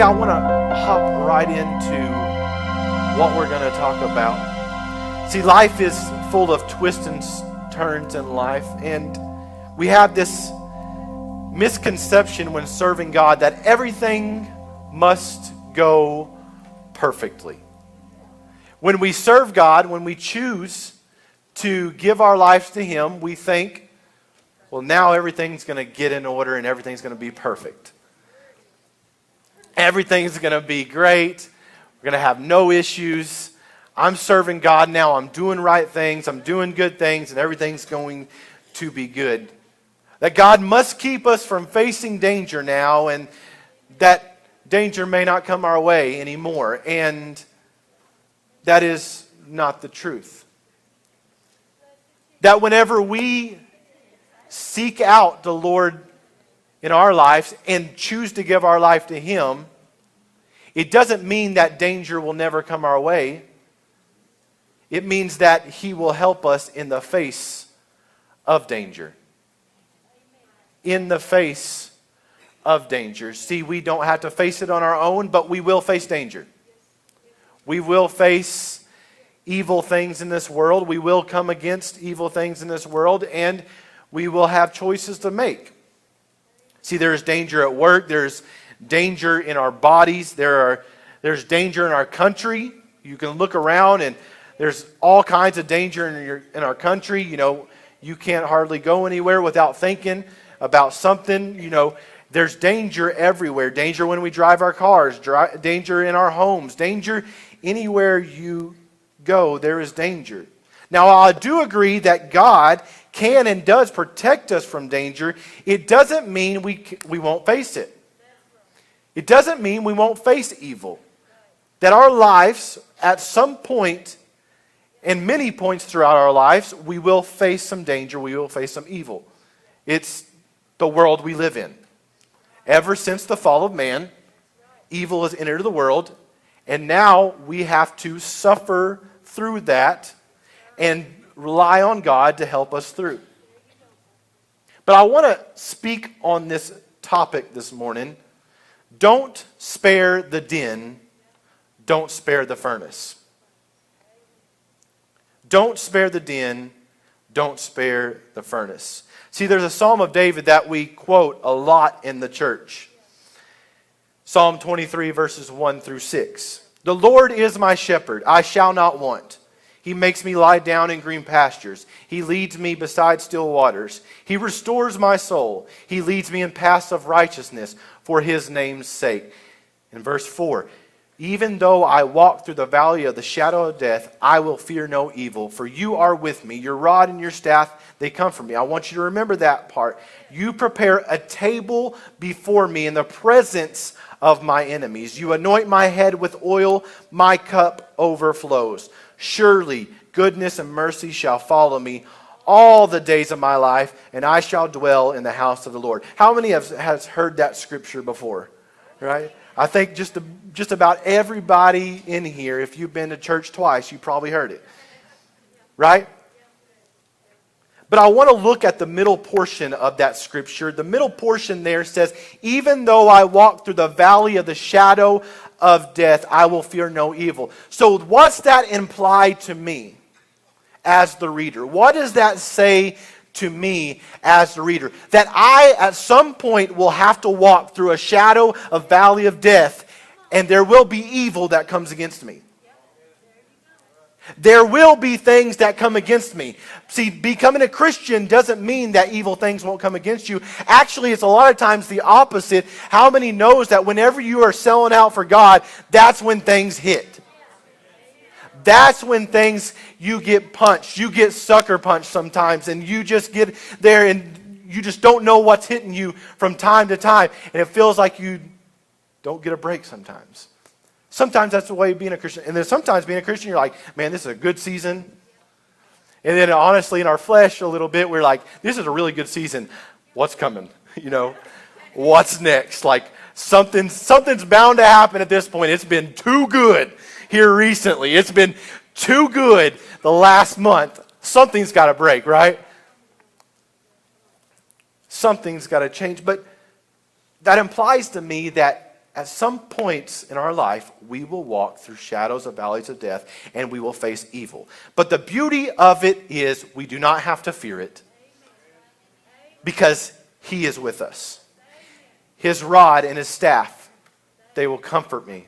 I want to hop right into what we're going to talk about. See, life is full of twists and turns in life, and we have this misconception when serving God that everything must go perfectly. When we serve God, when we choose to give our lives to Him, we think, well, now everything's going to get in order and everything's going to be perfect. Everything's going to be great. We're going to have no issues. I'm serving God now. I'm doing right things. I'm doing good things, and everything's going to be good. That God must keep us from facing danger now, and that danger may not come our way anymore. And that is not the truth. That whenever we seek out the Lord in our lives and choose to give our life to Him, it doesn't mean that danger will never come our way. It means that He will help us in the face of danger. In the face of danger. See, we don't have to face it on our own, but we will face danger. We will face evil things in this world. We will come against evil things in this world, and we will have choices to make. See, there's danger at work. There's danger in our bodies. There's danger in our country. You can look around, and there's all kinds of danger in our country. You know, you can't hardly go anywhere without thinking about something. You know, there's danger everywhere. Danger when we drive our cars. Danger in our homes. Danger anywhere you go, there is danger. Now, I do agree that God can and does protect us from danger. It doesn't mean we won't face it. It doesn't mean we won't face evil. That our lives, at some point, and many points throughout our lives, we will face some danger, we will face some evil. It's the world we live in. Ever since the fall of man, evil has entered the world, and now we have to suffer through that and rely on God to help us through. But I want to speak on this topic this morning. Don't spare the din, don't spare the furnace. Don't spare the din, don't spare the furnace. See, there's a Psalm of David that we quote a lot in the church. Psalm 23, verses 1 through 6. The Lord is my shepherd, I shall not want. He makes me lie down in green pastures. He leads me beside still waters. He restores my soul. He leads me in paths of righteousness for His name's sake. In verse 4, even though I walk through the valley of the shadow of death, I will fear no evil, for you are with me. Your rod and your staff, they comfort me. I want you to remember that part. You prepare a table before me in the presence of my enemies. You anoint my head with oil, my cup overflows. Surely goodness and mercy shall follow me all the days of my life, and I shall dwell in the house of the Lord. How many has heard that scripture before? Right? I think just about everybody in here, if you've been to church twice, you probably heard it. Right? But I want to look at the middle portion of that scripture. The middle portion there says, even though I walk through the valley of the shadow of death, I will fear no evil. So what's that imply to me as the reader? What does that say to me as the reader? That I, at some point, will have to walk through a shadow of valley of death, and there will be evil that comes against me. There will be things that come against me. See, becoming a Christian doesn't mean that evil things won't come against you. Actually, it's a lot of times the opposite. How many knows that whenever you are selling out for God, that's when things hit? That's when you get punched. You get sucker punched sometimes, and you just get there and you just don't know what's hitting you from time to time. And it feels like you don't get a break sometimes. Sometimes that's the way of being a Christian. And then sometimes being a Christian, you're like, man, this is a good season. And then honestly, in our flesh a little bit, we're like, this is a really good season. What's coming? You know, what's next? Like something's bound to happen at this point. It's been too good here recently. It's been too good the last month. Something's got to break, right? Something's got to change. But that implies to me that at some points in our life, we will walk through shadows of valleys of death, and we will face evil. But the beauty of it is we do not have to fear it because he is with us. His rod and his staff, they will comfort me.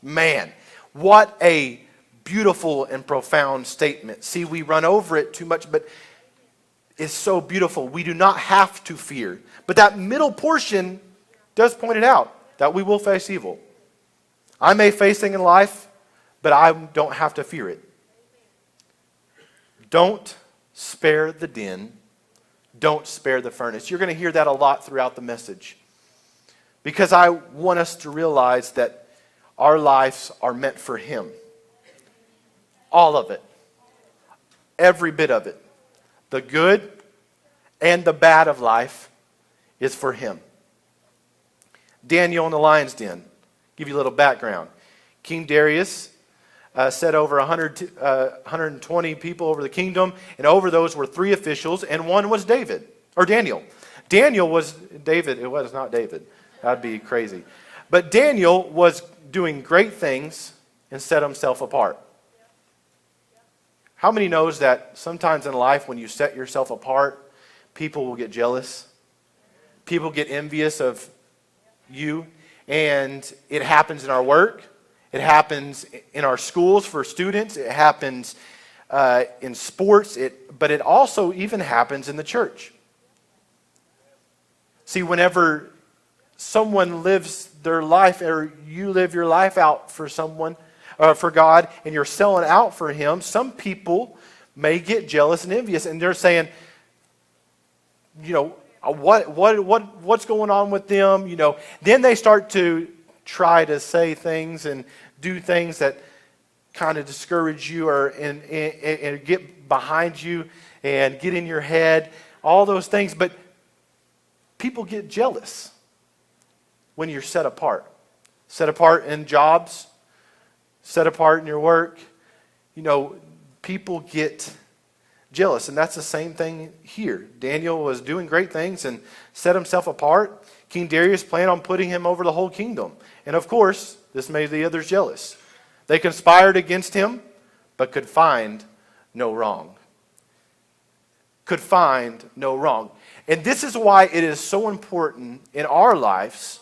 Man, what a beautiful and profound statement. See, we run over it too much, but it's so beautiful. We do not have to fear. But that middle portion does point it out, that we will face evil. I may face things in life, but I don't have to fear it. Don't spare the din. Don't spare the furnace. You're going to hear that a lot throughout the message. Because I want us to realize that our lives are meant for him. All of it. Every bit of it. The good and the bad of life is for him. Daniel in the lion's den. Give you a little background. King Darius set over 120 people over the kingdom, and over those were 3 officials, and one was Daniel. Daniel was David. It was not David. That'd be crazy. But Daniel was doing great things and set himself apart. How many knows that sometimes in life when you set yourself apart, people will get jealous? People get envious of you. And it happens in our work. It happens in our schools for students. It happens in sports. But it also even happens in the church. See, whenever someone lives their life, or you live your life out for someone, for God, and you're selling out for him, some people may get jealous and envious, and they're saying, you know, what's going on with them? You know, then they start to try to say things and do things that kind of discourage you and get behind you and get in your head, all those things. But people get jealous when you're set apart. Set apart in jobs, set apart in your work. You know, people get jealous, and that's the same thing here. Daniel was doing great things and set himself apart. King Darius planned on putting him over the whole kingdom. And of course, this made the others jealous. They conspired against him, but could find no wrong. Could find no wrong. And this is why it is so important in our lives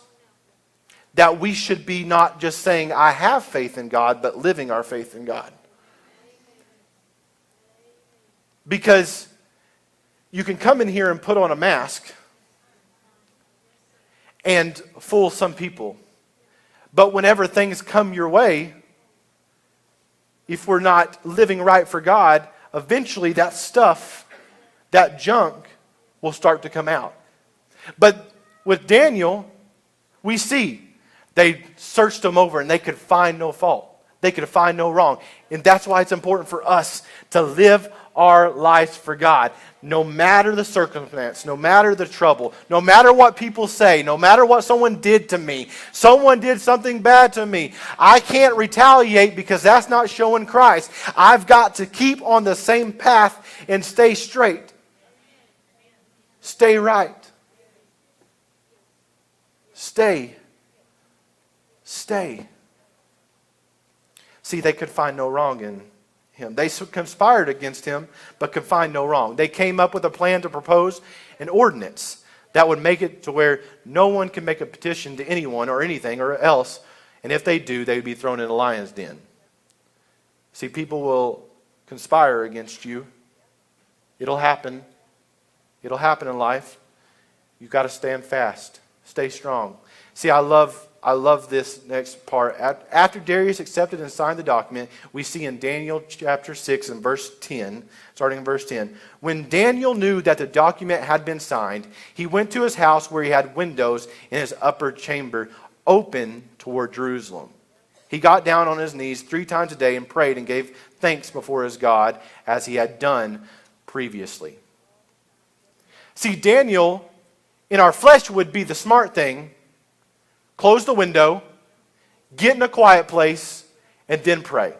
that we should be not just saying, I have faith in God, but living our faith in God. Because you can come in here and put on a mask and fool some people. But whenever things come your way, if we're not living right for God, eventually that stuff, that junk, will start to come out. But with Daniel, we see they searched him over and they could find no fault. They could find no wrong. And that's why it's important for us to live our lives for God. No matter the circumstance, no matter the trouble, no matter what people say, no matter what someone did to me, someone did something bad to me, I can't retaliate because that's not showing Christ. I've got to keep on the same path and stay straight. Stay right. Stay. See, they could find no wrong in him. They conspired against him, but could find no wrong. They came up with a plan to propose an ordinance that would make it to where no one can make a petition to anyone or anything or else, and if they do, they would be thrown in a lion's den. See, people will conspire against you. It'll happen. It'll happen in life. You've got to stand fast. Stay strong. See, I love this next part. After Darius accepted and signed the document, we see in Daniel chapter 6 and verse 10, starting in verse 10, when Daniel knew that the document had been signed, he went to his house where he had windows in his upper chamber open toward Jerusalem. He got down on his knees 3 times a day and prayed and gave thanks before his God as he had done previously. See, Daniel, in our flesh, would be the smart thing. Close the window, get in a quiet place, and then pray.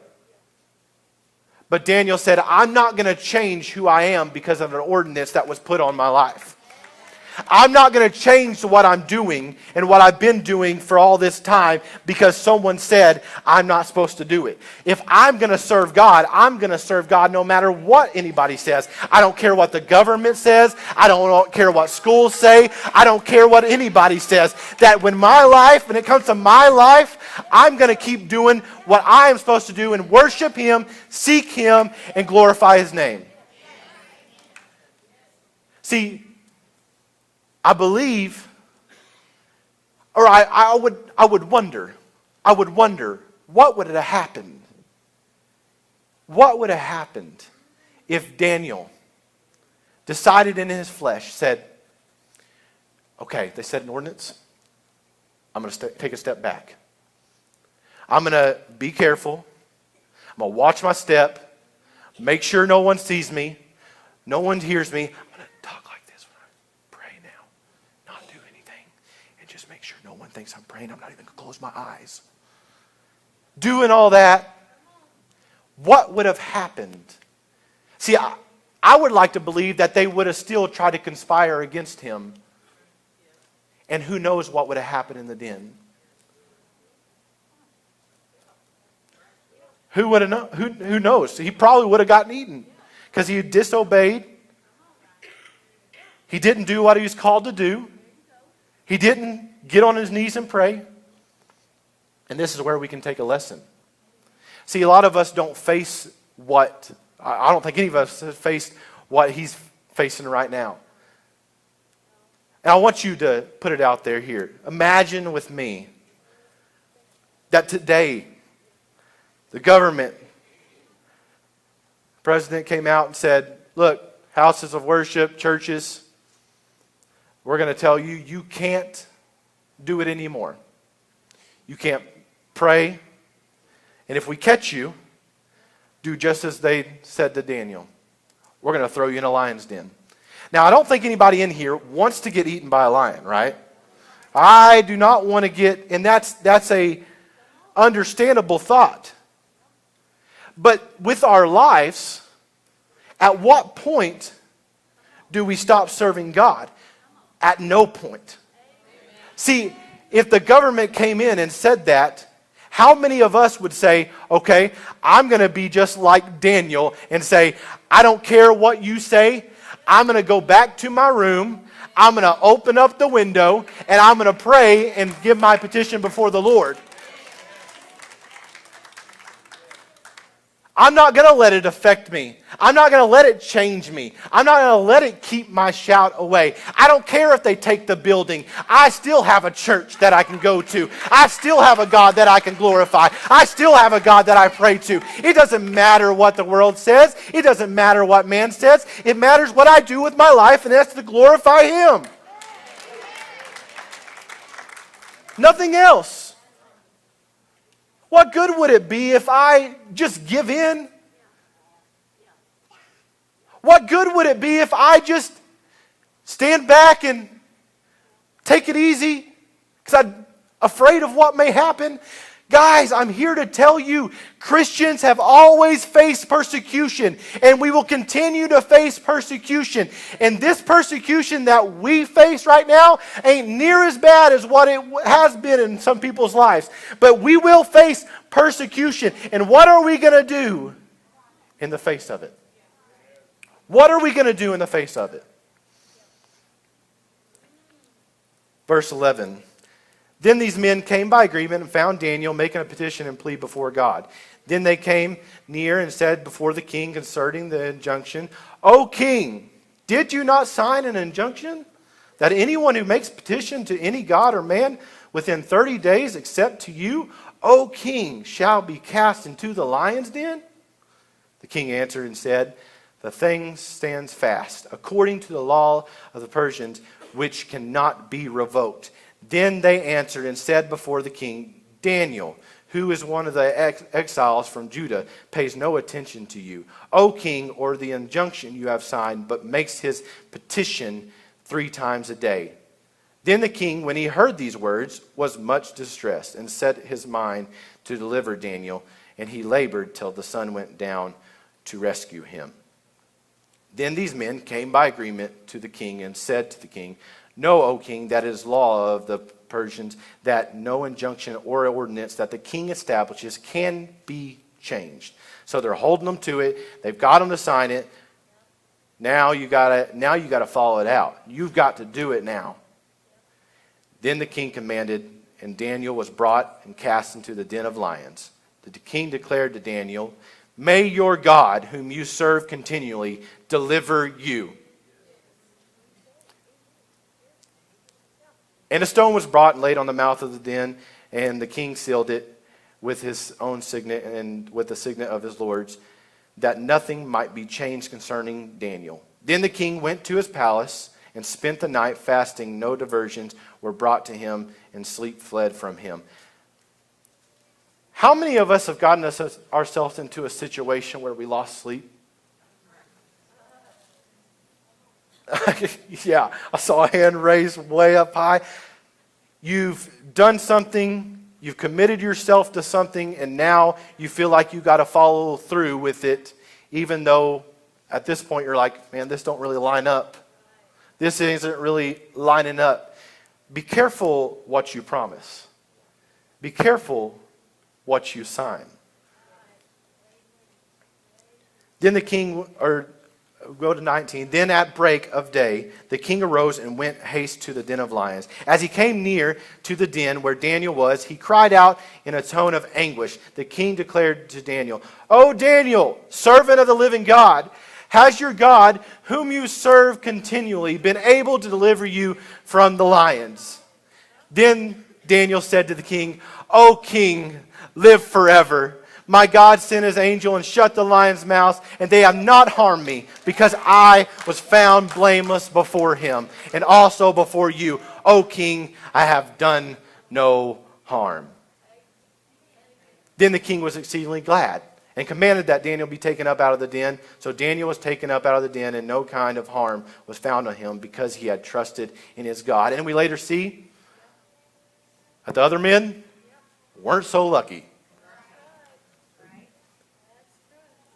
But Daniel said, I'm not going to change who I am because of an ordinance that was put on my life. I'm not going to change what I'm doing and what I've been doing for all this time because someone said I'm not supposed to do it. If I'm going to serve God, I'm going to serve God no matter what anybody says. I don't care what the government says. I don't care what schools say. I don't care what anybody says. That when it comes to my life, I'm going to keep doing what I am supposed to do and worship Him, seek Him, and glorify His name. See, I believe, or I would wonder, what would have happened? What would have happened if Daniel decided in his flesh, said, okay, they set an ordinance, I'm going to take a step back. I'm going to be careful. I'm going to watch my step, make sure no one sees me, no one hears me. I'm going to talk like this when I pray now, not do anything, and just make sure no one thinks I'm praying. I'm not even going to close my eyes. Doing all that, what would have happened? See, I would like to believe that they would have still tried to conspire against him. And who knows what would have happened in the den? Who would have known? Who knows? He probably would have gotten eaten because he disobeyed. He didn't do what he was called to do. He didn't get on his knees and pray. And this is where we can take a lesson. See, a lot of us don't face I don't think any of us have faced what he's facing right now. And I want you to put it out there here. Imagine with me that today the government president came out and said, look, houses of worship, churches, we're going to tell you, you can't do it anymore. You can't pray. And if we catch you, do just as they said to Daniel. We're going to throw you in a lion's den. Now, I don't think anybody in here wants to get eaten by a lion, right? I do not want to get, and that's a understandable thought. But with our lives, at what point do we stop serving God? At no point. See, if the government came in and said that, how many of us would say, okay, I'm going to be just like Daniel and say, I don't care what you say. I'm going to go back to my room. I'm going to open up the window and I'm going to pray and give my petition before the Lord. I'm not going to let it affect me. I'm not going to let it change me. I'm not going to let it keep my shout away. I don't care if they take the building. I still have a church that I can go to. I still have a God that I can glorify. I still have a God that I pray to. It doesn't matter what the world says. It doesn't matter what man says. It matters what I do with my life, and that's to glorify Him. Nothing else. What good would it be if I just give in? What good would it be if I just stand back and take it easy because I'm afraid of what may happen? Guys, I'm here to tell you, Christians have always faced persecution, and we will continue to face persecution. And this persecution that we face right now ain't near as bad as what it has been in some people's lives. But we will face persecution. And what are we going to do in the face of it? What are we going to do in the face of it? Verse 11. Then these men came by agreement and found Daniel making a petition and plea before God. Then they came near and said before the king concerning the injunction, O king, did you not sign an injunction that anyone who makes petition to any god or man within 30 days except to you, O king, shall be cast into the lion's den? The king answered and said, the thing stands fast, according to the law of the Persians, which cannot be revoked. Then they answered and said before the king, Daniel, who is one of the exiles from Judah, pays no attention to you, O king, or the injunction you have signed, but makes his petition 3 times a day. Then the king, when he heard these words, was much distressed and set his mind to deliver Daniel, and he labored till the sun went down to rescue him. Then these men came by agreement to the king and said to the king, Know, O king, that it is law of the Persians that no injunction or ordinance that the king establishes can be changed. So they're holding them to it. They've got them to sign it. Now you gotta follow it out. You've got to do it now. Then the king commanded, and Daniel was brought and cast into the den of lions. The king declared to Daniel, "May your God, whom you serve continually, deliver you." And a stone was brought and laid on the mouth of the den, and the king sealed it with his own signet and with the signet of his lords, that nothing might be changed concerning Daniel. Then the king went to his palace and spent the night fasting. No diversions were brought to him, and sleep fled from him. How many of us have gotten ourselves into a situation where we lost sleep? Yeah, I saw a hand raised way up high. You've done something, you've committed yourself to something, and now you feel like you got to follow through with it, even though at this point you're like, man, this don't really line up. This isn't really lining up. Be careful what you promise. Be careful what you sign. Then the king, go to 19. Then at break of day, the king arose and went haste to the den of lions. As he came near to the den where Daniel was, he cried out in a tone of anguish. The king declared to Daniel, "O Daniel, servant of the living God, has your God, whom you serve continually, been able to deliver you from the lions?" Then Daniel said to the king, "O king, live forever. My God sent his angel and shut the lions' mouths, and they have not harmed me, because I was found blameless before him, and also before you. O king, I have done no harm." Then the king was exceedingly glad, and commanded that Daniel be taken up out of the den. So Daniel was taken up out of the den, and no kind of harm was found on him, because he had trusted in his God. And we later see that the other men weren't so lucky.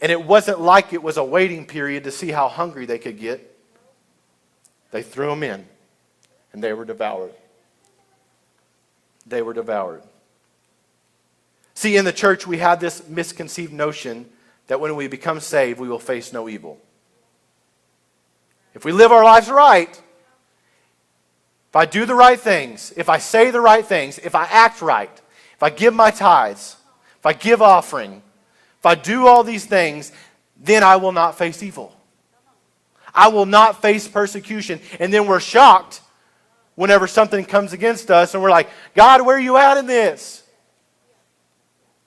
And it wasn't like it was a waiting period to see how hungry they could get. They threw them in, and they were devoured. They were devoured. See, in the church, we have this misconceived notion that when we become saved, we will face no evil. If we live our lives right, if I do the right things, if I say the right things, if I act right, if I give my tithes, if I give offering, if I do all these things, then I will not face evil. I will not face persecution. And then we're shocked whenever something comes against us and we're like, "God, where are you at in this?"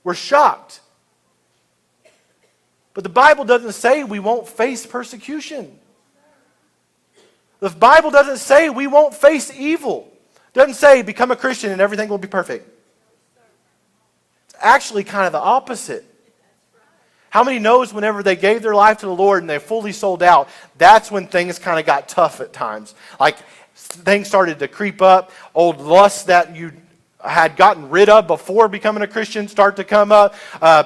We're shocked. But the Bible doesn't say we won't face persecution. The Bible doesn't say we won't face evil. It doesn't say become a Christian and everything will be perfect. It's actually kind of the opposite. How many knows whenever they gave their life to the Lord and they fully sold out, that's when things kind of got tough at times. Like things started to creep up. Old lusts that you had gotten rid of before becoming a Christian start to come up.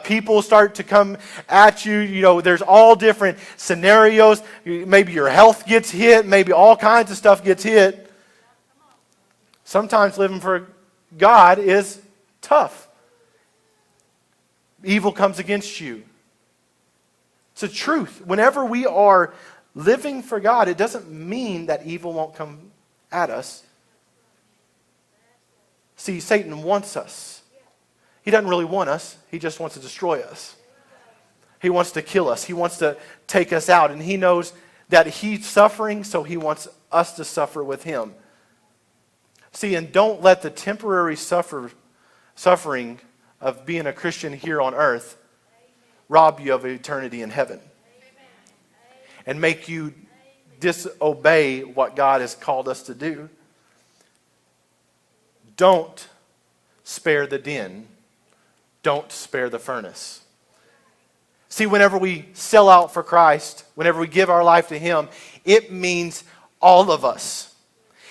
People start to come at you. You know, there's all different scenarios. Maybe your health gets hit. Maybe all kinds of stuff gets hit. Sometimes living for God is tough. Evil comes against you. It's the truth. Whenever we are living for God, it doesn't mean that evil won't come at us. See, Satan wants us. He doesn't really want us. He just wants to destroy us. He wants to kill us. He wants to take us out. And he knows that he's suffering, so he wants us to suffer with him. See, and don't let the temporary suffering of being a Christian here on earth rob you of eternity in heaven and make you disobey what God has called us to do. Don't spare the den. Don't spare the furnace. See, whenever we sell out for Christ, whenever we give our life to him, it means all of us.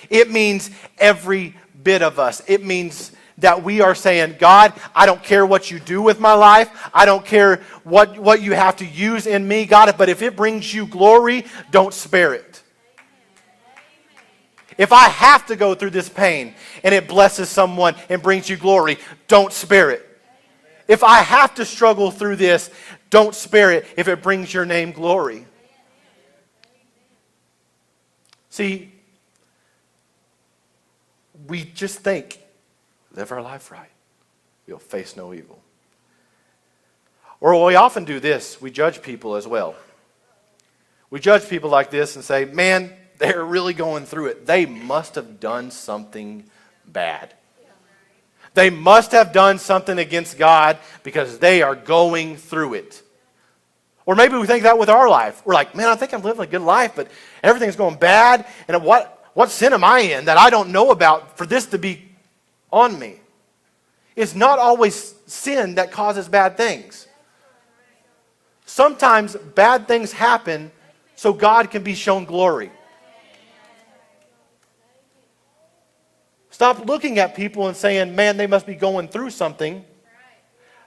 It means every bit of us. It means that we are saying, God, I don't care what you do with my life. I don't care what you have to use in me, God, but if it brings you glory, don't spare it. If I have to go through this pain and it blesses someone and brings you glory, don't spare it. If I have to struggle through this, don't spare it if it brings your name glory. See, we just think, live our life right. We'll face no evil. Or we often do this, we judge people as well. We judge people like this and say, man, they're really going through it. They must have done something bad. They must have done something against God because they are going through it. Or maybe we think that with our life. We're like, man, I think I'm living a good life, but everything's going bad. And what sin am I in that I don't know about for this to be on me? It's not always sin that causes bad things. Sometimes bad things happen so God can be shown glory. Stop looking at people and saying, man, they must be going through something.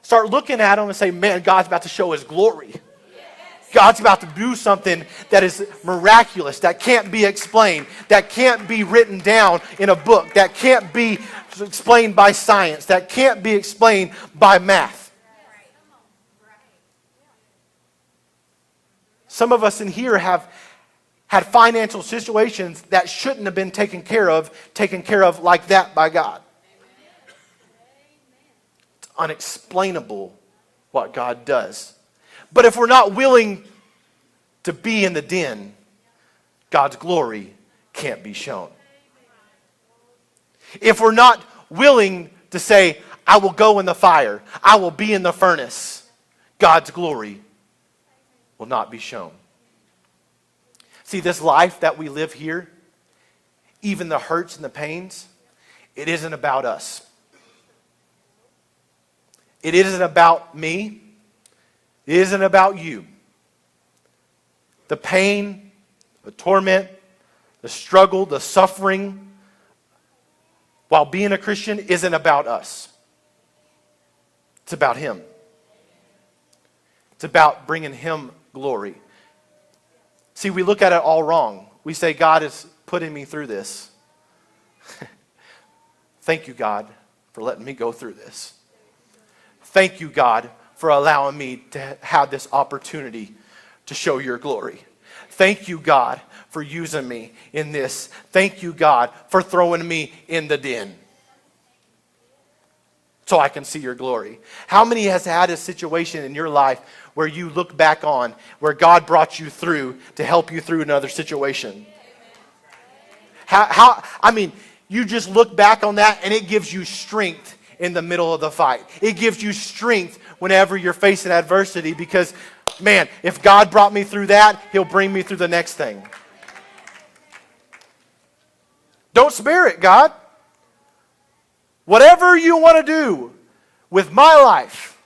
Start looking at them and say, man, God's about to show His glory. God's about to do something that is miraculous, that can't be explained, that can't be written down in a book, that can't be explained by science, that can't be explained by math. Some of us in here have had financial situations that shouldn't have been taken care of like that by God. It's unexplainable what God does. But if we're not willing to be in the den, God's glory can't be shown. If we're not willing to say, I will go in the fire, I will be in the furnace, God's glory will not be shown. See, this life that we live here, even the hurts and the pains, it isn't about us. It isn't about me. It isn't about you. The pain, the torment, the struggle, the suffering, while being a Christian, isn't about us. It's about Him. It's about bringing Him glory. See, we look at it all wrong. We say, God is putting me through this. Thank you, God, for letting me go through this. Thank you, God, for allowing me to have this opportunity to show your glory. Thank you, God, for using me in this. Thank you, God, for throwing me in the den so I can see your glory. How many has had a situation in your life where you look back on, where God brought you through to help you through another situation? You just look back on that and it gives you strength in the middle of the fight. It gives you strength whenever you're facing adversity because, man, if God brought me through that, He'll bring me through the next thing. Don't spare it, God. Whatever you want to do with my life,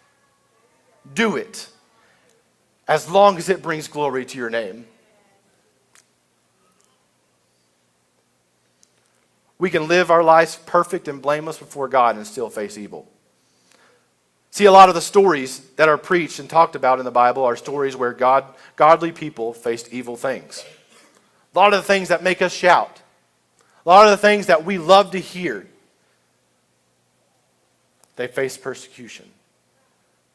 do it. As long as it brings glory to your name. We can live our lives perfect and blameless before God and still face evil. See, a lot of the stories that are preached and talked about in the Bible are stories where godly people faced evil things. A lot of the things that make us shout. A lot of the things that we love to hear. They faced persecution.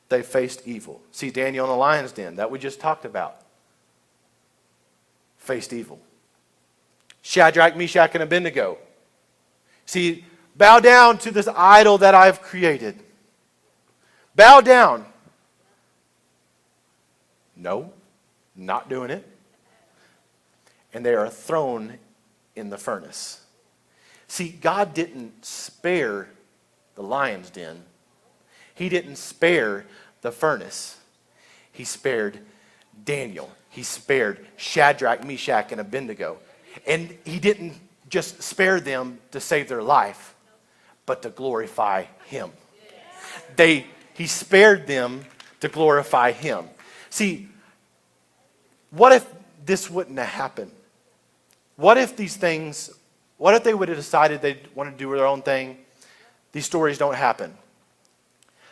They faced evil. See, Daniel in the lion's den that we just talked about faced evil. Shadrach, Meshach, and Abednego. See, bow down to this idol that I've created. Bow down. No, not doing it. And they are thrown in the furnace. See, God didn't spare the lion's den. He didn't spare the furnace. He spared Daniel. He spared Shadrach, Meshach, and Abednego. And He didn't just spare them to save their life, but to glorify Him. He spared them to glorify Him. See, what if this wouldn't have happened? What if they would have decided they want to do their own thing? These stories don't happen.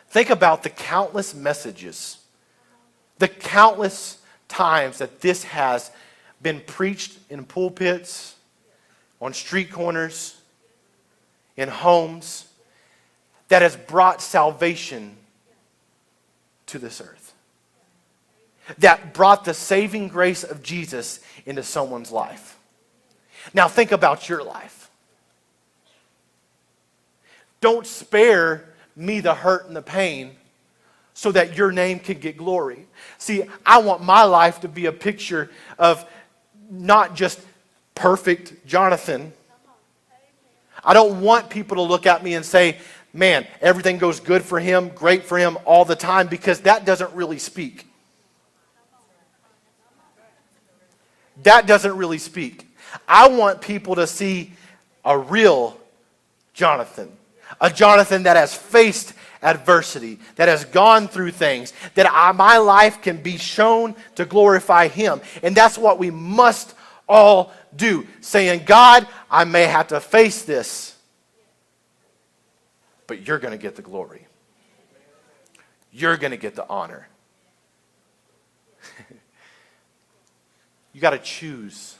Think about the countless messages, the countless times that this has been preached in pulpits, on street corners, in homes, that has brought salvation to this earth. That brought the saving grace of Jesus into someone's life. Now think about your life. Don't spare me the hurt and the pain so that your name can get glory. See, I want my life to be a picture of not just perfect Jonathan. I don't want people to look at me and say, man, everything goes good for him, great for him all the time, because that doesn't really speak. That doesn't really speak. I want people to see a real Jonathan. A Jonathan that has faced adversity, that has gone through things, that my life can be shown to glorify him. And that's what we must all do. Saying, God, I may have to face this, but you're going to get the glory. You're going to get the honor. You got to choose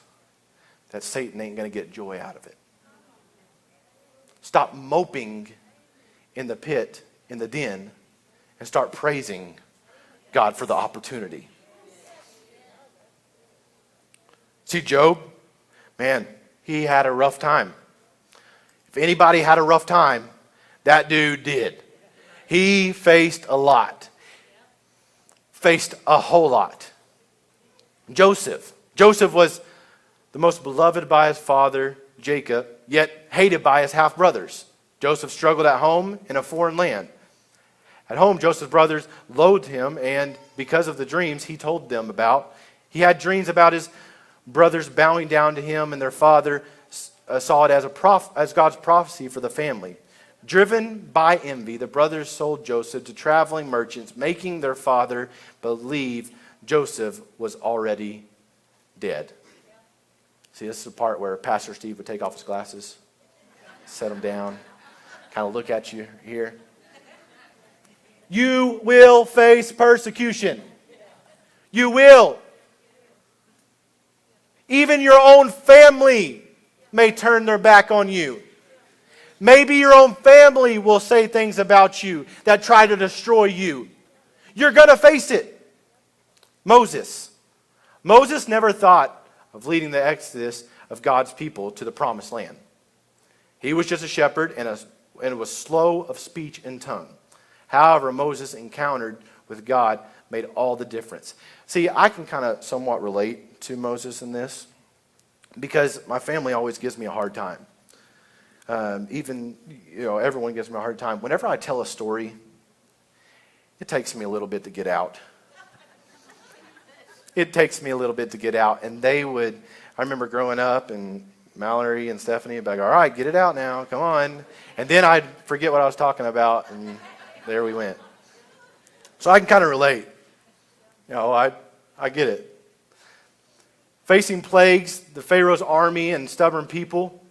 that Satan ain't going to get joy out of it. Stop moping in the pit, in the den, and start praising God for the opportunity. See, Job, man, he had a rough time. If anybody had a rough time, that dude did. He faced a lot. Faced a whole lot. Joseph was the most beloved by his father, Jacob, yet hated by his half-brothers. Joseph struggled at home in a foreign land. At home, Joseph's brothers loathed him, and because of the dreams he told them about, he had dreams about his brothers bowing down to him, and their father saw it as God's prophecy for the family. Driven by envy, the brothers sold Joseph to traveling merchants, making their father believe Joseph was already dead. See, this is the part where Pastor Steve would take off his glasses, set them down, kind of look at you here. You will face persecution. You will. Even your own family may turn their back on you. Maybe your own family will say things about you that try to destroy you. You're going to face it. Moses never thought of leading the exodus of God's people to the promised land. He was just a shepherd and was slow of speech and tongue. However, Moses' encountered with God made all the difference. See, I can kind of somewhat relate to Moses in this because my family always gives me a hard time. Everyone gives me a hard time. Whenever I tell a story, it takes me a little bit to get out. It takes me a little bit to get out. And I remember growing up, and Mallory and Stephanie would be like, all right, get it out now, come on. And then I'd forget what I was talking about, and there we went. So I can kind of relate. I get it. Facing plagues, the Pharaoh's army, and stubborn people,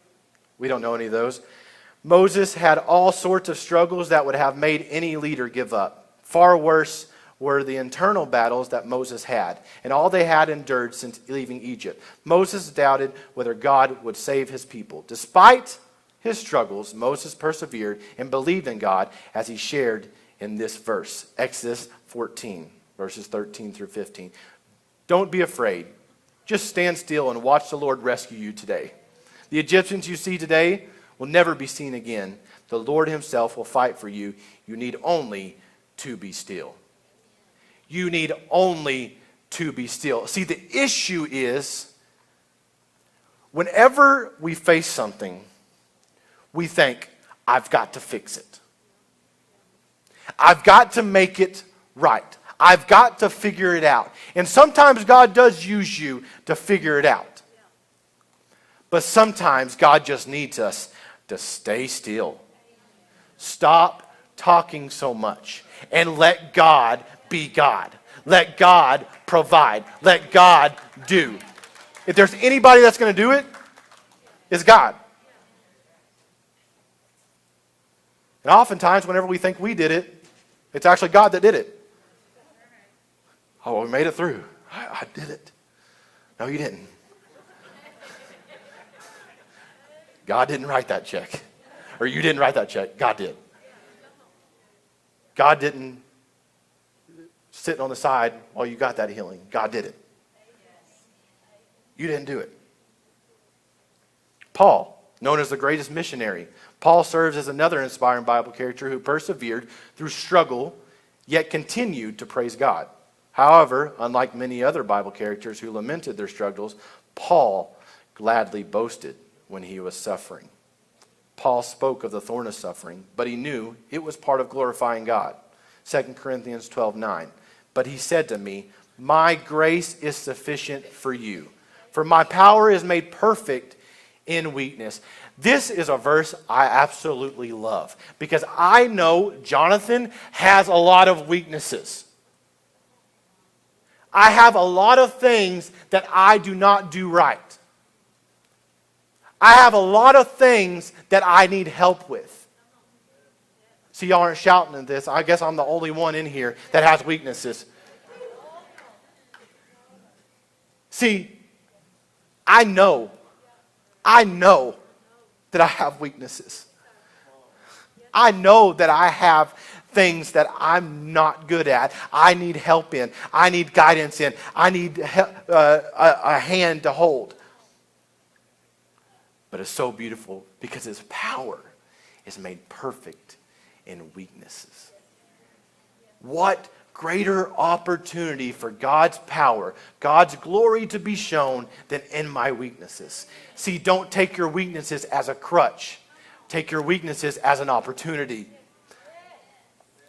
we don't know any of those. Moses had all sorts of struggles that would have made any leader give up. Far worse were the internal battles that Moses had, and all they had endured since leaving Egypt. Moses doubted whether God would save his people. Despite his struggles, Moses persevered and believed in God, as he shared in this verse, Exodus 14, verses 13 through 15. Don't be afraid. Just stand still and watch the Lord rescue you today. The Egyptians you see today will never be seen again. The Lord himself will fight for you. You need only to be still. You need only to be still. See, the issue is whenever we face something, we think, I've got to fix it. I've got to make it right. I've got to figure it out. And sometimes God does use you to figure it out. But sometimes God just needs us to stay still. Stop talking so much and let God be God. Let God provide. Let God do. If there's anybody that's going to do it, it's God. And oftentimes, whenever we think we did it, it's actually God that did it. Oh, we made it through. I did it. No, you didn't. God didn't write that check. Or you didn't write that check. God did. God didn't sit on the side while you got that healing. God did it. You didn't do it. Paul, known as the greatest missionary. Paul serves as another inspiring Bible character who persevered through struggle, yet continued to praise God. However, unlike many other Bible characters who lamented their struggles, Paul gladly boasted when he was suffering. Paul spoke of the thorn of suffering, but he knew it was part of glorifying God. 2 Corinthians 12:9. But he said to me, my grace is sufficient for you, for my power is made perfect in weakness. This is a verse I absolutely love because I know Jonathan has a lot of weaknesses. I have a lot of things that I do not do right. I have a lot of things that I need help with. See, y'all aren't shouting at this. I guess I'm the only one in here that has weaknesses. See, I know that I have weaknesses. I know that I have things that I'm not good at. I need help in. I need guidance in. I need a hand to hold. But it's so beautiful because His power is made perfect in weaknesses. What greater opportunity for God's power, God's glory to be shown than in my weaknesses. See, don't take your weaknesses as a crutch. Take your weaknesses as an opportunity.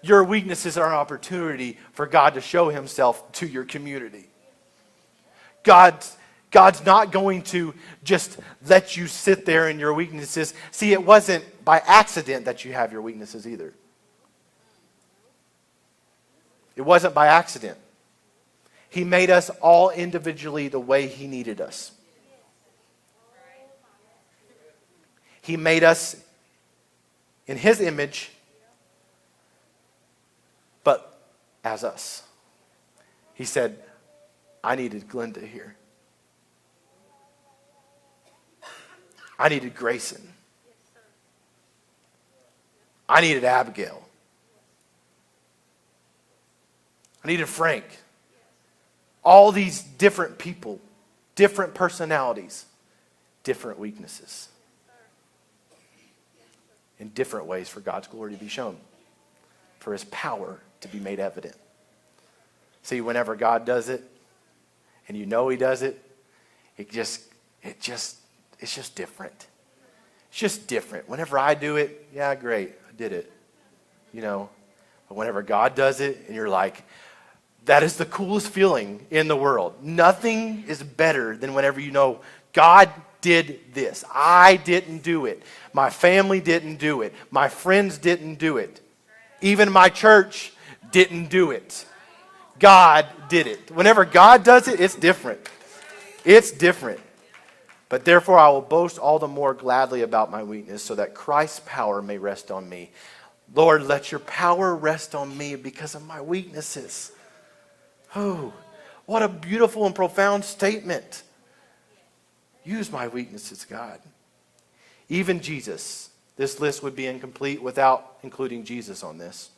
Your weaknesses are an opportunity for God to show Himself to your community. God's not going to just let you sit there in your weaknesses. See, it wasn't by accident that you have your weaknesses either. It wasn't by accident. He made us all individually the way He needed us. He made us in His image, but as us. He said, I needed Glenda here. I needed Grayson. I needed Abigail. I needed Frank. All these different people, different personalities, different weaknesses. In different ways for God's glory to be shown. For His power to be made evident. See, whenever God does it, and you know He does it, it's just different. It's just different. Whenever I do it, yeah, great, I did it. You know, but whenever God does it, and you're like, that is the coolest feeling in the world. Nothing is better than whenever you know God did this. I didn't do it. My family didn't do it. My friends didn't do it. Even my church didn't do it. God did it. Whenever God does it, it's different. It's different. But therefore I will boast all the more gladly about my weakness so that Christ's power may rest on me. Lord, let your power rest on me because of my weaknesses. Oh, what a beautiful and profound statement. Use my weaknesses, God. Even Jesus. This list would be incomplete without including Jesus on this.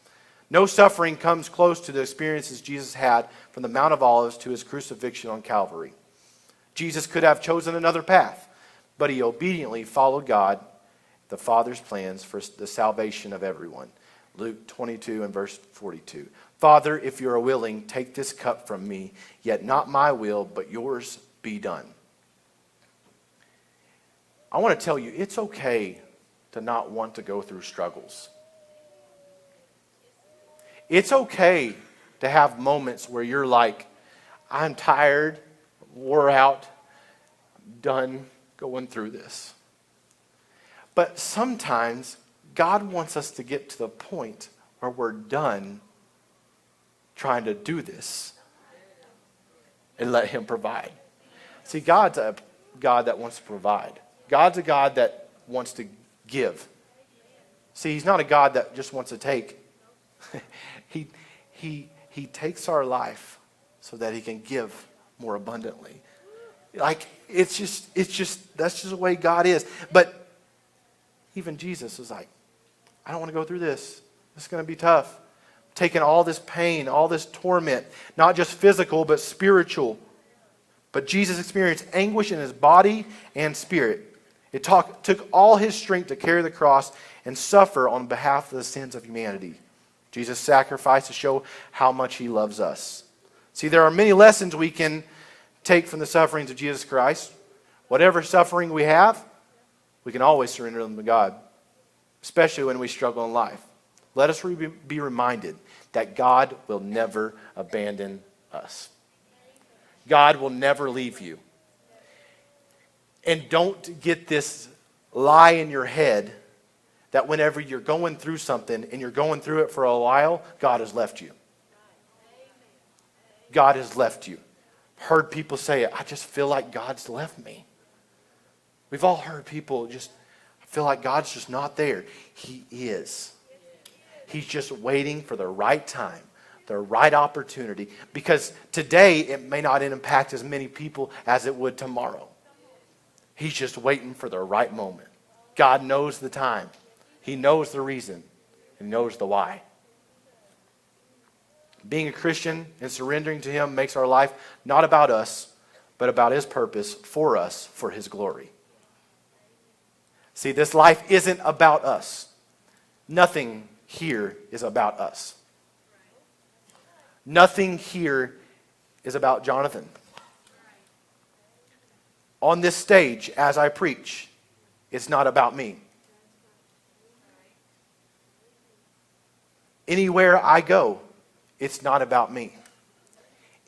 No suffering comes close to the experiences Jesus had from the Mount of Olives to His crucifixion on Calvary. Jesus could have chosen another path, but He obediently followed God, the Father's plans for the salvation of everyone. Luke 22 and verse 42. Father, if you are willing, take this cup from me, yet not my will, but yours be done. I want to tell you, it's okay to not want to go through struggles. It's okay to have moments where you're like, I'm tired, wore out, I'm done going through this. But sometimes God wants us to get to the point where we're done trying to do this and let Him provide. See, God's a God that wants to provide. God's a God that wants to give. See, He's not a God that just wants to take. He takes our life so that He can give more abundantly. Like, it's just that's just the way God is. But Even Jesus was like, I don't want to go through this. This is going to be tough. Taking all this pain, all this torment, not just physical, but spiritual. But Jesus experienced anguish in his body and spirit. It took all his strength to carry the cross and suffer on behalf of the sins of humanity. Jesus sacrificed to show how much he loves us. See, there are many lessons we can take from the sufferings of Jesus Christ. Whatever suffering we have, we can always surrender them to God, especially when we struggle in life. Let us be reminded that God will never abandon us. God will never leave you. And don't get this lie in your head that whenever you're going through something and you're going through it for a while, God has left you. God has left you. Heard people say, I just feel like God's left me. We've all heard people just feel like God's just not there. He is. He's just waiting for the right time, the right opportunity. Because today it may not impact as many people as it would tomorrow. He's just waiting for the right moment. God knows the time. He knows the reason. He knows the why. Being a Christian and surrendering to him makes our life not about us, but about his purpose for us, for his glory. See, this life isn't about us. Nothing here is about us. Nothing here is about Jonathan. On this stage, as I preach, it's not about me. Anywhere I go, it's not about me.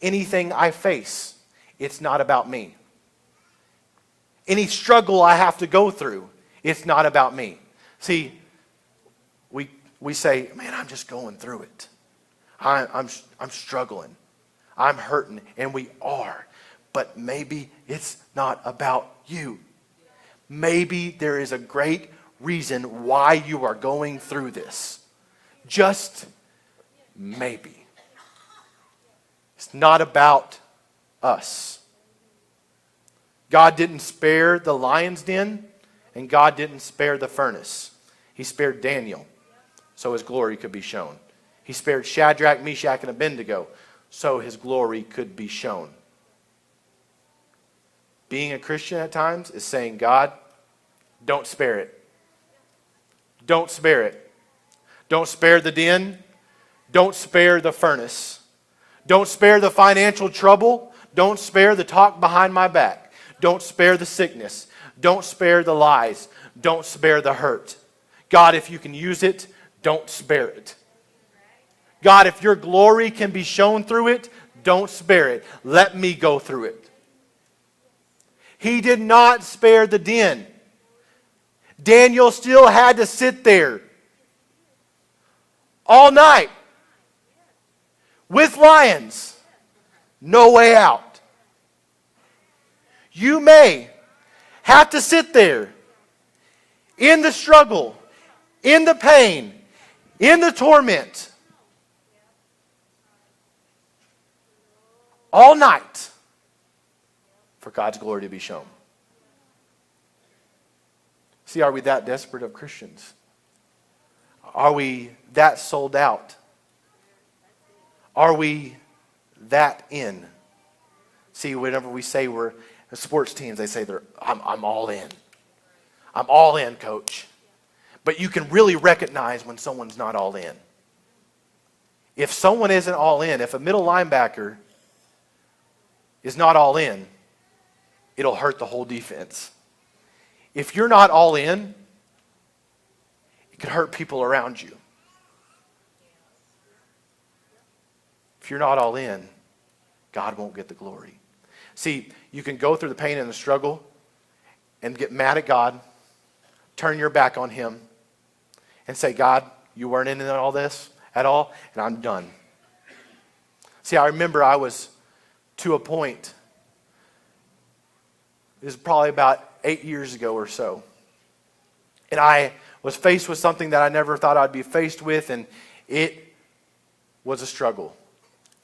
Anything I face, it's not about me. Any struggle I have to go through, it's not about me. See, we say, man, I'm just going through it. I'm struggling. I'm hurting, and we are. But maybe it's not about you. Maybe there is a great reason why you are going through this. Just maybe. It's not about us. God didn't spare the lion's den, and God didn't spare the furnace. He spared Daniel so his glory could be shown. He spared Shadrach, Meshach, and Abednego so his glory could be shown. Being a Christian at times is saying, God, don't spare it. Don't spare it. Don't spare the den. Don't spare the furnace. Don't spare the financial trouble. Don't spare the talk behind my back. Don't spare the sickness. Don't spare the lies. Don't spare the hurt. God, if you can use it, don't spare it. God, if your glory can be shown through it, don't spare it. Let me go through it. He did not spare the den. Daniel still had to sit there all night with lions. No way out. You may have to sit there in the struggle, in the pain, in the torment all night for God's glory to be shown. See, are we that desperate of Christians? Are we that sold out? Are we that in? See, whenever we say we're sports teams, they say I'm all in. I'm all in, coach. But you can really recognize when someone's not all in. If someone isn't all in, if a middle linebacker is not all in, it'll hurt the whole defense. If you're not all in, it could hurt people around you. If you're not all in, God won't get the glory. See, you can go through the pain and the struggle and get mad at God, turn your back on him, and say, God, you weren't in all this at all, and I'm done. See, I remember I was to a point, this is probably about 8 years ago or so, and I was faced with something that I never thought I'd be faced with, and it was a struggle.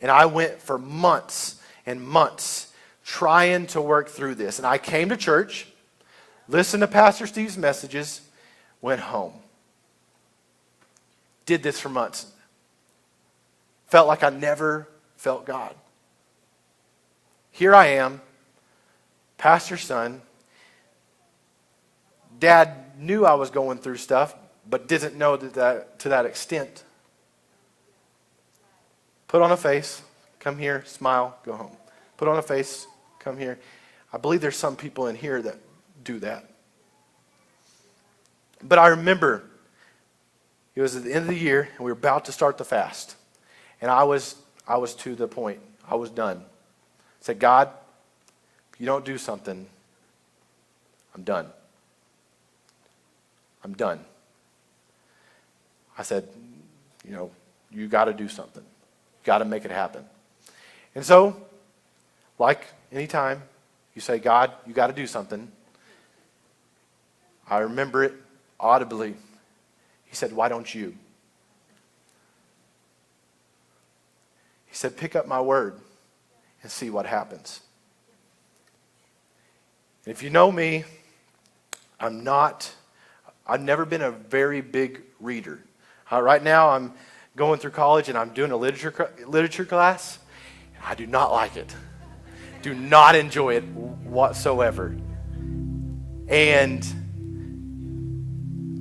And I went for months and months trying to work through this. And I came to church, listened to Pastor Steve's messages, went home. Did this for months. Felt like I never felt God. Here I am, pastor's son. Dad knew I was going through stuff, but didn't know that to that extent. Put on a face, come here, smile, go home. Put on a face, come here. I believe there's some people in here that do that. But I remember it was at the end of the year, and we were about to start the fast. And I was to the point. I was done. I said, God, if you don't do something, I'm done. I'm done. I said, you got to do something. You got to make it happen. And so, like any time you say, God, you got to do something, I remember it audibly. He said, why don't you? He said, pick up my word and see what happens. And if you know me, I've never been a very big reader. Right now I'm going through college and I'm doing a literature class. And I do not like it. Do not enjoy it whatsoever. And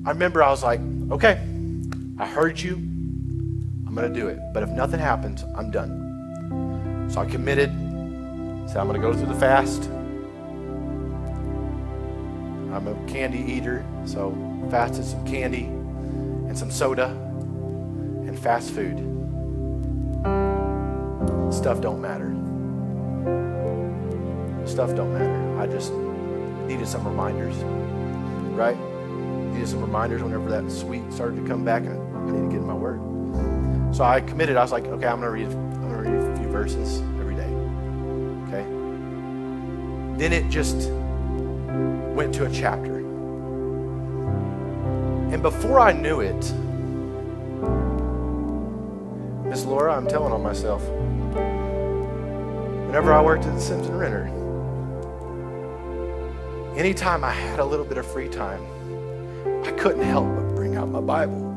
I remember I was like, okay, I heard you. I'm going to do it. But if nothing happens, I'm done. So I committed. Said I'm going to go through the fast. I'm a candy eater, so fasted some candy and some soda and fast food. Stuff don't matter. Stuff don't matter. I just needed some reminders, right? Needed some reminders whenever that sweet started to come back. I need to get in my word. So I committed. I was like, okay, I'm going to read a few verses every day. Okay. Then it just went to a chapter. And before I knew it, Miss Laura, I'm telling on myself. Whenever I worked at the Simpson Renter, anytime I had a little bit of free time, I couldn't help but bring out my Bible.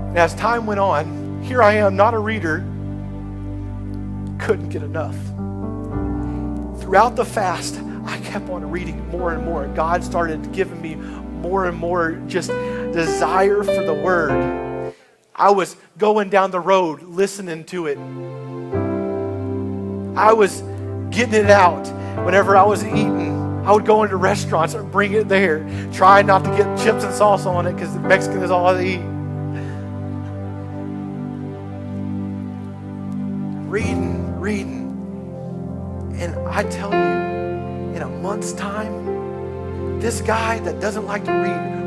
And as time went on, here I am, not a reader, couldn't get enough. Throughout the fast, I kept on reading more and more. God started giving me more and more just desire for the word. I was going down the road, listening to it. I was getting it out. Whenever I was eating, I would go into restaurants and bring it there. Try not to get chips and salsa on it because the Mexican is all they eat. Reading. And I tell you, in a month's time, this guy that doesn't like to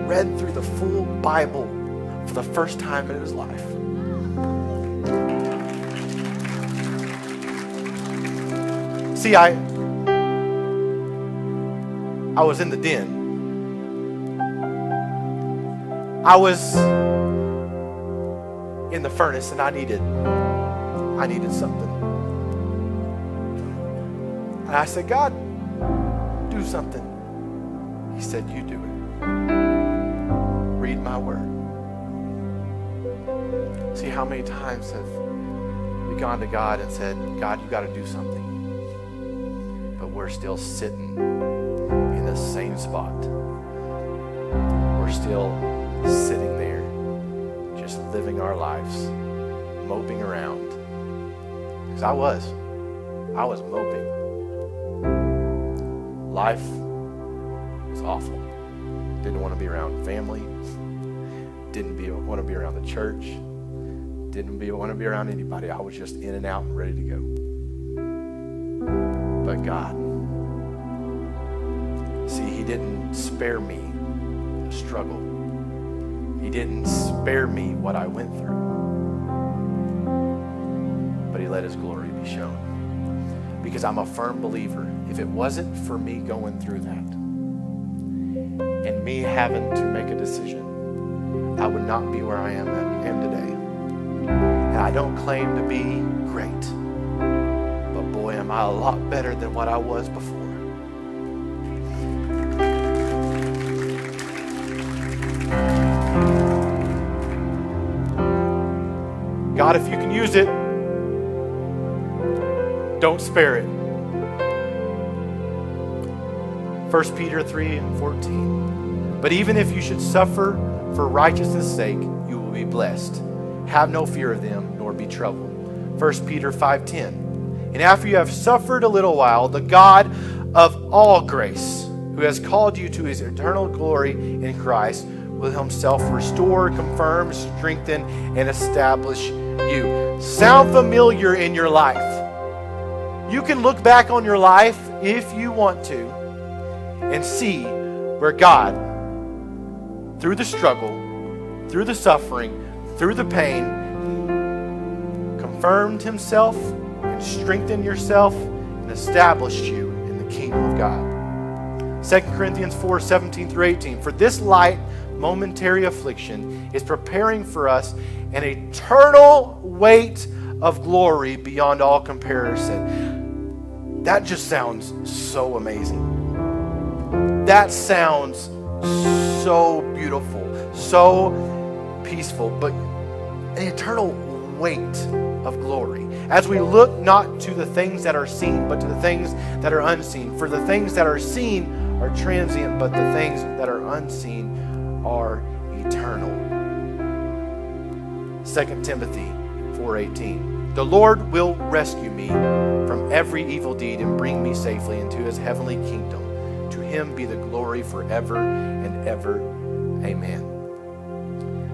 read through the full Bible for the first time in his life. See, I was in the den. I was in the furnace and I needed something. And I said, God, do something. He said, you do it. Read my word. See how many times have we gone to God and said, God, you got to do something. But we're still sitting in the same spot. We're still sitting there, just living our lives, moping around. Because I was moping. Life was awful. Didn't want to be around family. Didn't want to be around the church. Didn't want to be around anybody. I was just in and out and ready to go. But God, see, He didn't spare me the struggle. He didn't spare me what I went through. But He let His glory be shown. Because I'm a firm believer, if it wasn't for me going through that and me having to make a decision, I would not be where I am today. And I don't claim to be great, but boy, am I a lot better than what I was before. God, if you can use it, don't spare it. 1 Peter 3:14. But even if you should suffer for righteousness' sake, you will be blessed. Have no fear of them, nor be troubled. 1 Peter 5:10. And after you have suffered a little while, the God of all grace, who has called you to his eternal glory in Christ, will himself restore, confirm, strengthen, and establish you. Sound familiar in your life? You can look back on your life if you want to and see where God, through the struggle, through the suffering, through the pain, confirmed himself and strengthened yourself and established you in the kingdom of God. 2 Corinthians 4:17-18. For this light momentary affliction is preparing for us an eternal weight of glory beyond all comparison. That just sounds so amazing. That sounds so beautiful, so peaceful, but an eternal weight of glory. As we look not to the things that are seen, but to the things that are unseen. For the things that are seen are transient, but the things that are unseen are eternal. 2 Timothy 4:18. The Lord will rescue me from every evil deed and bring me safely into his heavenly kingdom. To him be the glory forever and ever. Amen.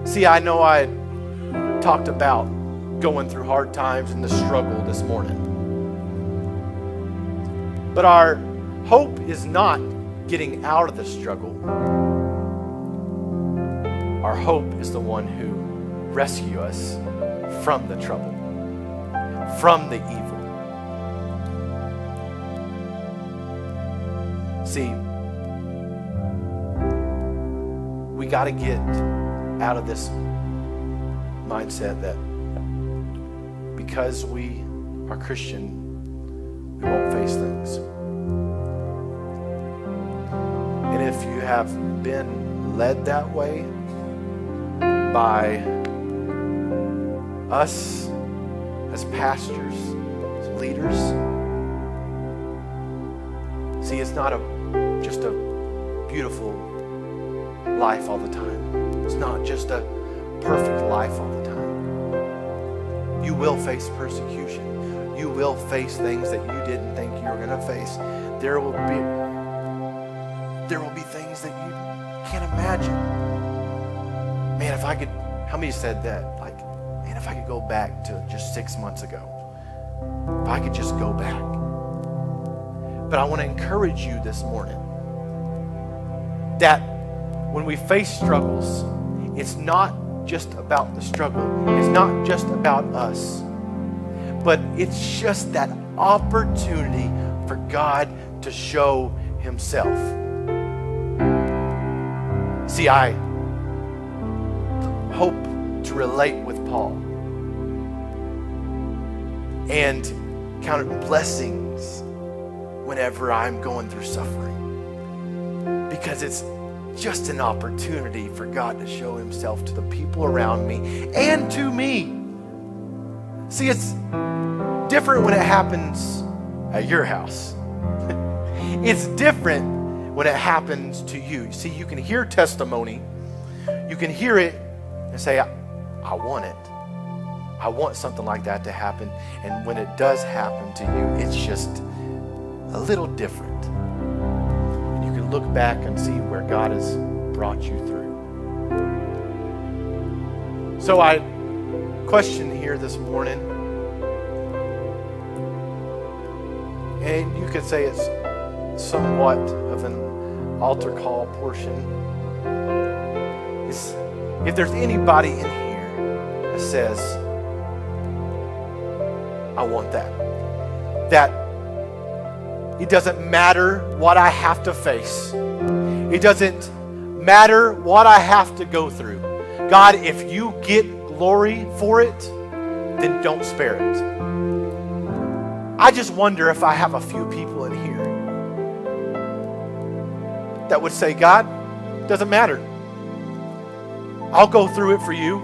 See, I know I talked about going through hard times and the struggle this morning. But our hope is not getting out of the struggle. Our hope is the one who rescues us from the trouble, from the evil. See, we got to get out of this mindset that because we are Christian, we won't face things. And if you have been led that way by us as pastors, as leaders, see, it's not just a beautiful life all the time. It's not just a perfect life all the time. You will face persecution. You will face things that you didn't think you were going to face. There will be things that you can't imagine. Man, if I could, how many said that? Like, man, if I could go back to just 6 months ago. If I could just go back. But I want to encourage you this morning that when we face struggles, it's not just about the struggle. It's not just about us. But it's just that opportunity for God to show himself. See, I hope to relate with Paul and count it blessings whenever I'm going through suffering, because it's just an opportunity for God to show himself to the people around me and to me. See, it's different when it happens at your house. It's different when it happens to you. See, you can hear testimony, you can hear it and say, I want it. I want something like that to happen. And when it does happen to you, it's just a little different. And you can look back and see where God has brought you through. So I question here this morning, and you could say it's somewhat of an altar call portion, is if there's anybody in here that says, I want that. That it doesn't matter what I have to face. It doesn't matter what I have to go through. God, if you get glory for it, then don't spare it. I just wonder if I have a few people in here that would say, God, doesn't matter. I'll go through it for you.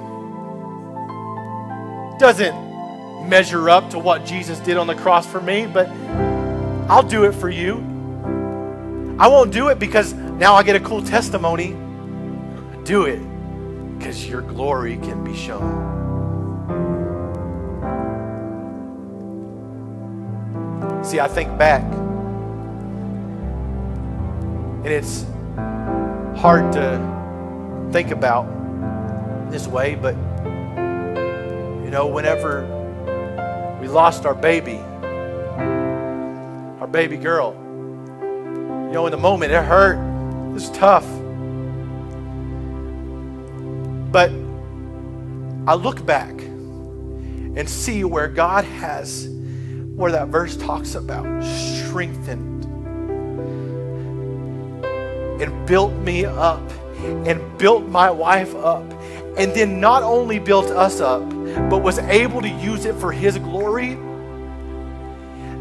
doesn't measure up to what Jesus did on the cross for me, but I'll do it for you. I won't do it because now I get a cool testimony. Do it because your glory can be shown. See, I think back, and it's hard to think about this way, but whenever we lost our baby girl, in the moment it hurt, it was tough. But I look back and see where God has, where that verse talks about strengthened and built me up and built my wife up, and then not only built us up, but was able to use it for His glory.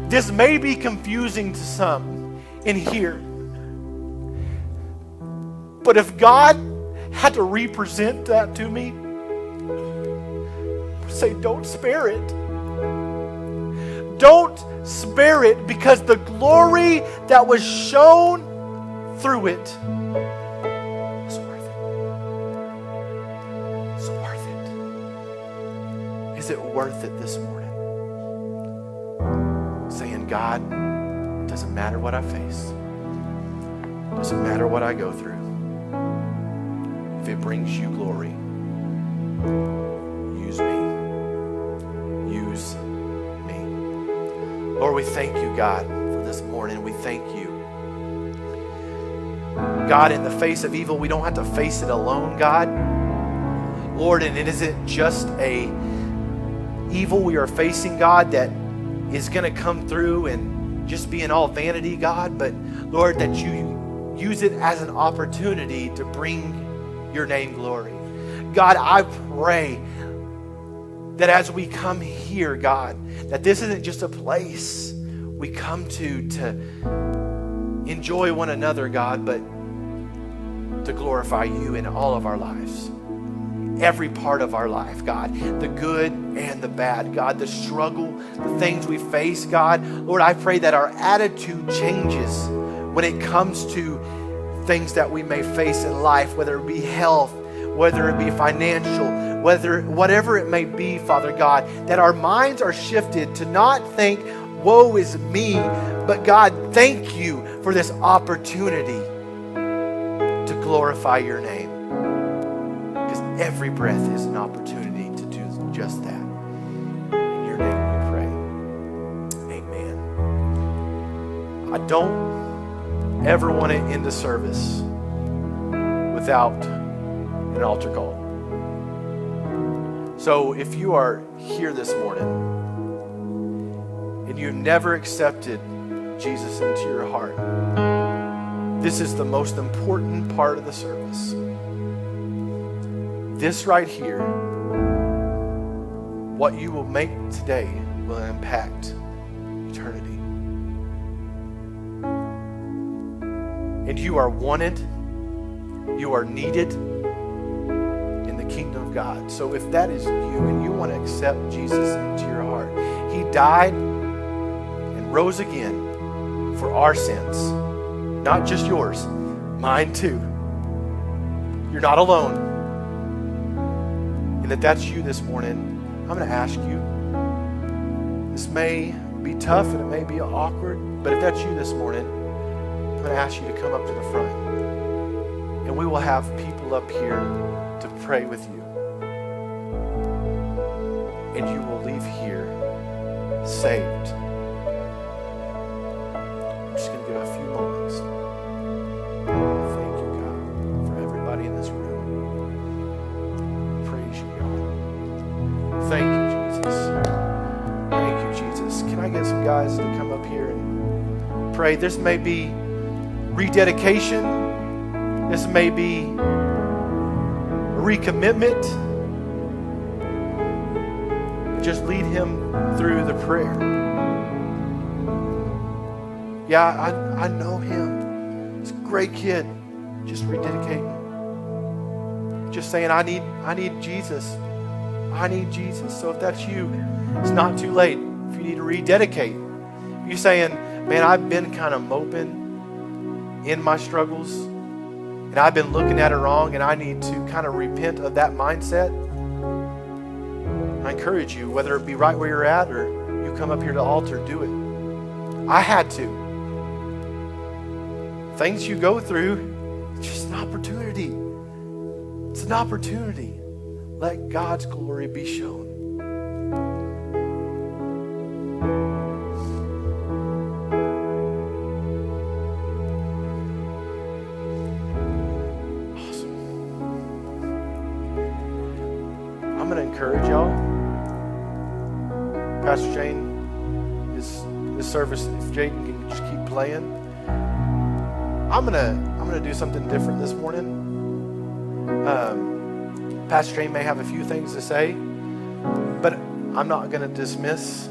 This may be confusing to some in here, but if God had to represent that to me, say, don't spare it. Don't spare it, because the glory that was shown through it was worth it. It's worth it. Is it worth it this morning? Saying, God, it doesn't matter what I face. It doesn't matter what I go through. If it brings you glory, use me. Use me. Lord, we thank you, God, for this morning. We thank you. God, in the face of evil, we don't have to face it alone, God. Lord, and it isn't just a evil we are facing, God, that is going to come through and just be in all vanity, God, but Lord, that you use it as an opportunity to bring your name glory. God, I pray that as we come here, God, that this isn't just a place we come to enjoy one another, God, but to glorify you in all of our lives. Every part of our life, God, the good and the bad, God, the struggle, the things we face, God. Lord, I pray that our attitude changes when it comes to things that we may face in life, whether it be health, whether it be financial, whatever it may be, Father God, that our minds are shifted to not think, woe is me, but God, thank you for this opportunity to glorify your name. Because every breath is an opportunity to do just that. In your name we pray. Amen. I don't ever want to end a service without an altar call. So if you are here this morning and you've never accepted Jesus into your heart, this is the most important part of the service. This right here, what you will make today will impact eternity. And you are wanted, you are needed in the kingdom of God. So if that is you and you want to accept Jesus into your heart, He died and rose again for our sins. Not just yours, mine too. You're not alone. And if that's you this morning, I'm going to ask you, this may be tough and it may be awkward, but if that's you this morning, I'm going to ask you to come up to the front. And we will have people up here to pray with you. And you will leave here saved. I'm just going to give a few moments. Thank you, God, for everybody in this room. Praise you, God. Thank you, Jesus. Thank you, Jesus. Can I get some guys to come up here and pray? This may be rededication. This may be a recommitment. Just lead him through the prayer. Yeah, I know him. He's a great kid. Just rededicating. Just saying, I need Jesus. I need Jesus. So if that's you, it's not too late. If you need to rededicate, if you're saying, man, I've been kind of moping in my struggles, and I've been looking at it wrong, and I need to kind of repent of that mindset, I encourage you, whether it be right where you're at or you come up here to the altar, do it. I had to. Things you go through, it's just an opportunity. It's an opportunity. Let God's glory be shown. Awesome. I'm going to encourage y'all. Pastor Jane, this service, if Jaden can just keep playing, I'm gonna do something different this morning. Pastor Jane may have a few things to say, but I'm not going to dismiss.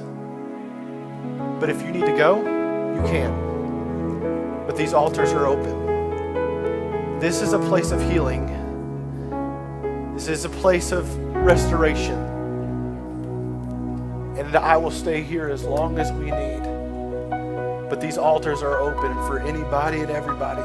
But if you need to go, you can. But these altars are open. This is a place of healing. This is a place of restoration. And I will stay here as long as we need. But these altars are open for anybody and everybody.